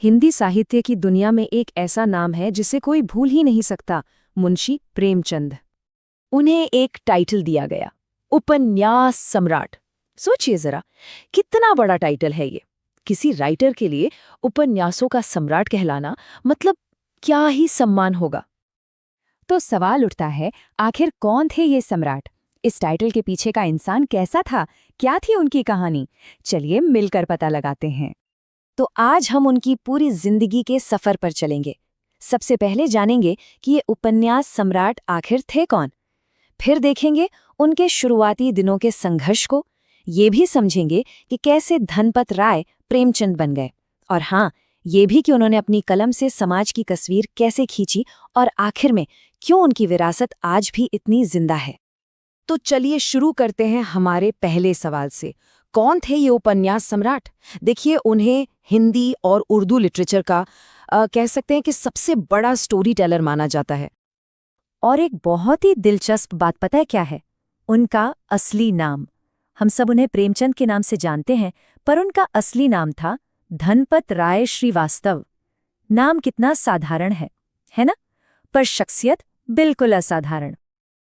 हिंदी साहित्य की दुनिया में एक ऐसा नाम है जिसे कोई भूल ही नहीं सकता, मुंशी प्रेमचंद। उन्हें एक टाइटल दिया गया, उपन्यास सम्राट। सोचिए जरा, कितना बड़ा टाइटल है ये। किसी राइटर के लिए उपन्यासों का सम्राट कहलाना मतलब क्या ही सम्मान होगा। तो सवाल उठता है, आखिर कौन थे ये सम्राट? इस टाइटल के पीछे का इंसान कैसा था? क्या थी उनकी कहानी? चलिए मिलकर पता लगाते हैं। तो आज हम उनकी पूरी जिंदगी के सफर पर चलेंगे। सबसे पहले जानेंगे कि ये उपन्यास सम्राट आखिर थे कौन। फिर देखेंगे उनके शुरुआती दिनों के संघर्ष को। ये भी समझेंगे कि कैसे धनपत राय प्रेमचंद बन गए। और हाँ, ये भी कि उन्होंने अपनी कलम से समाज की तस्वीर कैसे खींची और आखिर में क्यों उनकी विरासत आज भी इतनी जिंदा है। तो चलिए शुरू करते हैं हमारे पहले सवाल से। कौन थे ये उपन्यास सम्राट? देखिए, उन्हें हिंदी और उर्दू लिटरेचर का कह सकते हैं कि सबसे बड़ा स्टोरी टेलर माना जाता है। और एक बहुत ही दिलचस्प बात पता है क्या है? उनका असली नाम। हम सब उन्हें प्रेमचंद के नाम से जानते हैं, पर उनका असली नाम था धनपत राय श्रीवास्तव। नाम कितना साधारण है ना? पर शख्सियत बिल्कुल असाधारण।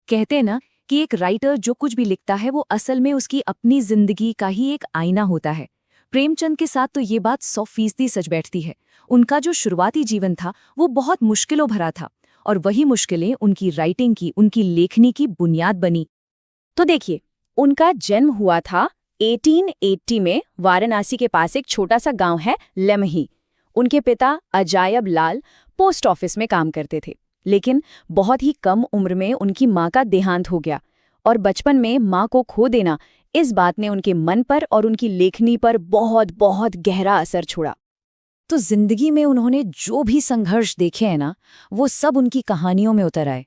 कहते हैं ना कि एक राइटर जो कुछ भी लिखता है वो असल में उसकी अपनी जिंदगी का ही एक आईना होता है। प्रेमचंद के साथ तो ये बात 100% सच बैठती है। उनका जो शुरुआती जीवन था वो बहुत मुश्किलों भरा था, और वही मुश्किलें उनकी राइटिंग की, उनकी लेखनी की बुनियाद बनी। तो देखिए, उनका जन्म हुआ था 1880 में वाराणसी के पास एक छोटा सा गांव है लेमही। उनके पिता अजायब लाल पोस्ट ऑफिस में काम करते थे, लेकिन बहुत ही कम उम्र में उनकी माँ का देहांत हो गया। और बचपन में माँ को खो देना, इस बात ने उनके मन पर और उनकी लेखनी पर बहुत बहुत गहरा असर छोड़ा। तो जिंदगी में उन्होंने जो भी संघर्ष देखे हैं ना, वो सब उनकी कहानियों में उतर आए।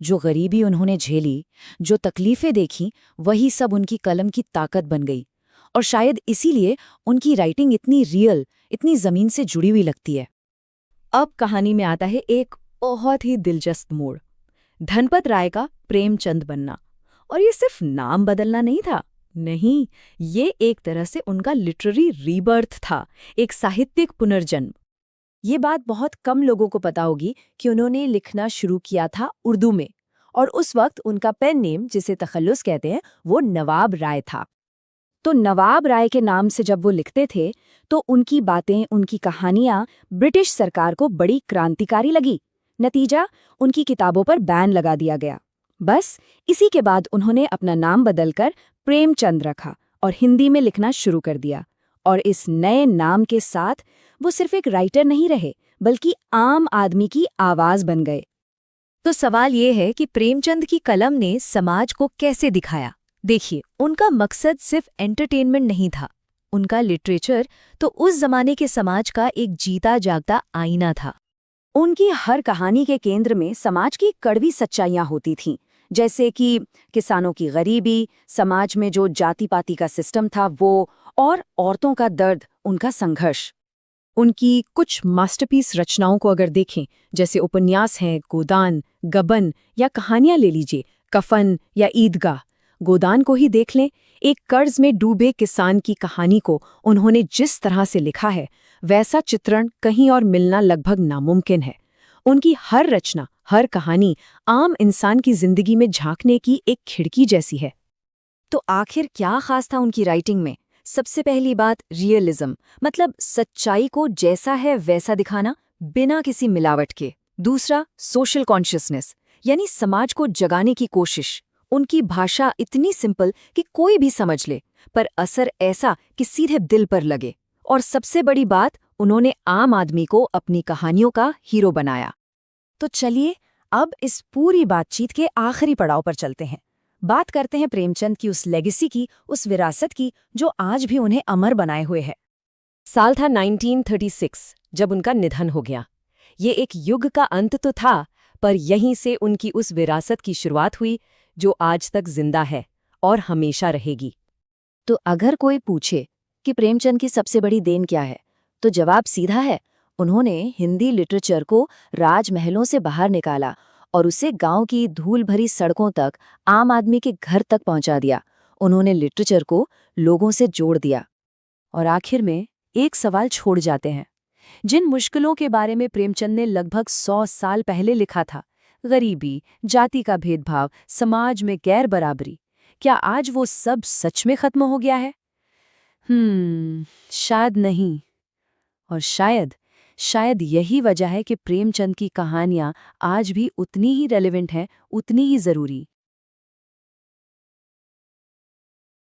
जो गरीबी उन्होंने झेली, जो तकलीफें देखी, वही सब उनकी कलम की ताकत बन गई। और शायद इसीलिए उनकी राइटिंग इतनी रियल, इतनी जमीन से जुड़ी हुई लगती है। अब कहानी में आता है एक बहुत ही दिलचस्प मोड़, धनपत राय का प्रेमचंद बनना। और ये सिर्फ नाम बदलना नहीं था, नहीं, ये एक तरह से उनका लिटरेरी रीबर्थ था, एक साहित्यिक पुनर्जन्म। ये बात बहुत कम लोगों को पता होगी कि उन्होंने लिखना शुरू किया था उर्दू में, और उस वक्त उनका पेन नेम, जिसे तखल्लुस कहते हैं, वो नवाब राय था। तो नवाब राय के नाम से जब वो लिखते थे तो उनकी बातें, उनकी कहानियां ब्रिटिश सरकार को बड़ी क्रांतिकारी लगी। नतीजा, उनकी किताबों पर बैन लगा दिया गया। बस इसी के बाद उन्होंने अपना नाम बदलकर प्रेमचंद रखा और हिंदी में लिखना शुरू कर दिया। और इस नए नाम के साथ वो सिर्फ एक राइटर नहीं रहे, बल्कि आम आदमी की आवाज बन गए। तो सवाल ये है कि प्रेमचंद की कलम ने समाज को कैसे दिखाया? देखिए, उनका मकसद सिर्फ एंटरटेनमेंट नहीं था। उनका लिटरेचर तो उस जमाने के समाज का एक जीता जागता आईना था। उनकी हर कहानी के केंद्र में समाज की कड़वी सच्चाइयां होती थीं, जैसे कि किसानों की गरीबी, समाज में जो जाति पाति का सिस्टम था वो, और औरतों का दर्द, उनका संघर्ष। उनकी कुछ मास्टरपीस रचनाओं को अगर देखें, जैसे उपन्यास हैं गोदान, गबन, या कहानियां ले लीजिए कफन या ईदगाह। गोदान को ही देख लें, एक कर्ज में डूबे किसान की कहानी को उन्होंने जिस तरह से लिखा है, वैसा चित्रण कहीं और मिलना लगभग नामुमकिन है। उनकी हर रचना, हर कहानी आम इंसान की जिंदगी में झांकने की एक खिड़की जैसी है। तो आखिर क्या खास था उनकी राइटिंग में? सबसे पहली बात, रियलिज्म, मतलब सच्चाई को जैसा है वैसा दिखाना, बिना किसी मिलावट के। दूसरा, सोशल कॉन्शियसनेस, यानी समाज को जगाने की कोशिश। उनकी भाषा इतनी सिंपल कि कोई भी समझ ले, पर असर ऐसा कि सीधे दिल पर लगे। और सबसे बड़ी बात, उन्होंने आम आदमी को अपनी कहानियों का हीरो बनाया। तो चलिए अब इस पूरी बातचीत के आखिरी पड़ाव पर चलते हैं। बात करते हैं प्रेमचंद की उस लेगेसी की, उस विरासत की जो आज भी उन्हें अमर बनाए हुए है। साल था 1936 जब उनका निधन हो गया। ये एक युग का अंत तो था, पर यहीं से उनकी उस विरासत की शुरुआत हुई जो आज तक जिंदा है और हमेशा रहेगी। तो अगर कोई पूछे कि प्रेमचंद की सबसे बड़ी देन क्या है, तो जवाब सीधा है, उन्होंने हिंदी लिटरेचर को राजमहलों से बाहर निकाला और उसे गांव की धूल भरी सड़कों तक, आम आदमी के घर तक पहुंचा दिया। उन्होंने लिटरेचर को लोगों से जोड़ दिया। और आखिर में एक सवाल छोड़ जाते हैं जिन मुश्किलों के बारे में प्रेमचंद ने लगभग 100 साल पहले लिखा था, गरीबी, जाति का भेदभाव, समाज में गैर बराबरी, क्या आज वो सब सच में खत्म हो गया है? शायद नहीं। और शायद यही वजह है कि प्रेमचंद की कहानियां आज भी उतनी ही रेलेवेंट हैं, उतनी ही जरूरी।